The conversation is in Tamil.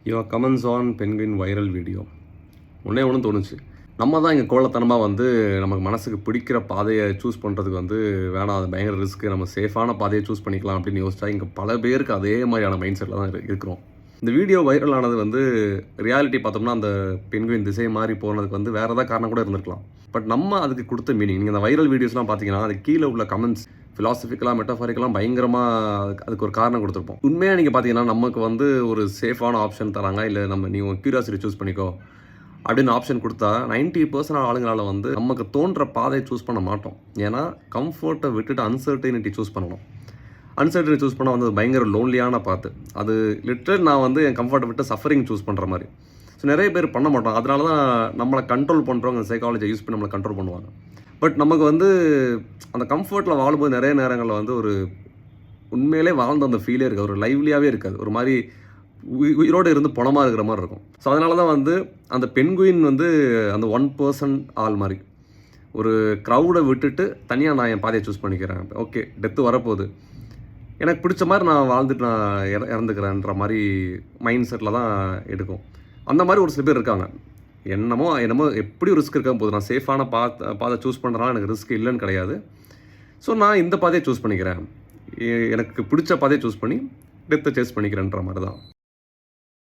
Your comments on penguin viral video. ஒன்று தோணுச்சு, நம்ம தான் இங்கே கோலத்தனமாக வந்து நமக்கு மனசுக்கு பிடிக்கிற பாதையை சூஸ் பண்ணுறதுக்கு வந்து வேணாம், அது பயங்கர ரிஸ்க்கு, நம்ம சேஃபான பாதையை சூஸ் பண்ணிக்கலாம் அப்படின்னு யோசிச்சா இங்கே பல பேருக்கு அதே மாதிரியான மைண்ட் செட்டில் தான் இருக்கிறோம். இந்த வீடியோ வைரல் ஆனது வந்து ரியாலிட்டி பார்த்தோம்னா அந்த பென்குயின் திசை மாறி போனதுக்கு வந்து வேறு ஏதாவது காரணம் கூட இருந்திருக்கலாம். பட் நம்ம அதுக்கு கொடுத்த மீனிங், நீங்கள் அந்த வைரல் வீடியோஸ்லாம் பார்த்தீங்கன்னா அது கீழே உள்ள கமெண்ட்ஸ் ஃபிலாசபிக்கலாக மெட்டாஃபாரிக்கெலாம் பயங்கரமாக அதுக்கு ஒரு காரணம் கொடுத்துருப்போம். உண்மையாக நீங்கள் பார்த்தீங்கன்னா நமக்கு வந்து ஒரு சேஃபான ஆப்ஷன் தராங்க, இல்லை நீங்கள் க்யூரியாசிட்டி சூஸ் பண்ணிக்கோ அப்படின்னு ஆப்ஷன் கொடுத்தா 90% ஆளுங்களால் வந்து நமக்கு தோன்ற பாதையை சூஸ் பண்ண மாட்டோம். ஏன்னா கம்ஃபர்ட்டை விட்டுட்டு அன்சர்டனிட்டி சூஸ் பண்ணணும். அன்சர்டனிட்டி சூஸ் பண்ணால் வந்து பயங்கர லோன்லியான பாத்து. அது லிட்டரல் நான் வந்து என் கம்ஃபர்ட்டை விட்டு சஃபரிங் சூஸ் பண்ணுற மாதிரி. ஸோ நிறைய பேர் பண்ண மாட்டோம். அதனால தான் நம்மளை கண்ட்ரோல் பண்ணுறவங்க சைக்காலஜியை யூஸ் பண்ணி நம்மளை கண்ட்ரோல் பண்ணுவாங்க. பட் நமக்கு வந்து அந்த கம்ஃபர்ட்டில் வாழும்போது நிறைய நேரங்களில் வந்து ஒரு உண்மையிலே வாழ்ந்த அந்த ஃபீலே இருக்காது, ஒரு லைவ்லியாகவே இருக்காது, ஒரு மாதிரி உயிரோடு இருந்து பணமாக இருக்கிற மாதிரி இருக்கும். ஸோ அதனால தான் வந்து அந்த பென்குயின் வந்து அந்த 1% ஆள் மாதிரி ஒரு க்ரௌடை விட்டுட்டு தனியாக நான் என் பாதையை சூஸ் பண்ணிக்கிறேன். ஓகே, டெத்து வரப்போகுது, எனக்கு பிடிச்ச மாதிரி நான் வாழ்ந்துட்டு நான் இறந்துக்கிறேன்ற மாதிரி மைண்ட் செட்டில் தான் எடுக்கும். அந்த மாதிரி ஒரு சில பேர் இருக்காங்க. என்னமோ எப்படி ரிஸ்க் இருக்க போகுது, நான் சேஃபான பாதை சூஸ் பண்ணுறதுனால எனக்கு ரிஸ்க் இல்லைன்னு கிடையாது. ஸோ நான் இந்த பாதையை சூஸ் பண்ணிக்கிறேன், எனக்கு பிடிச்ச பாதையை சூஸ் பண்ணி டெத்தை சேஸ் பண்ணிக்கிறேன்ற மாதிரி தான்.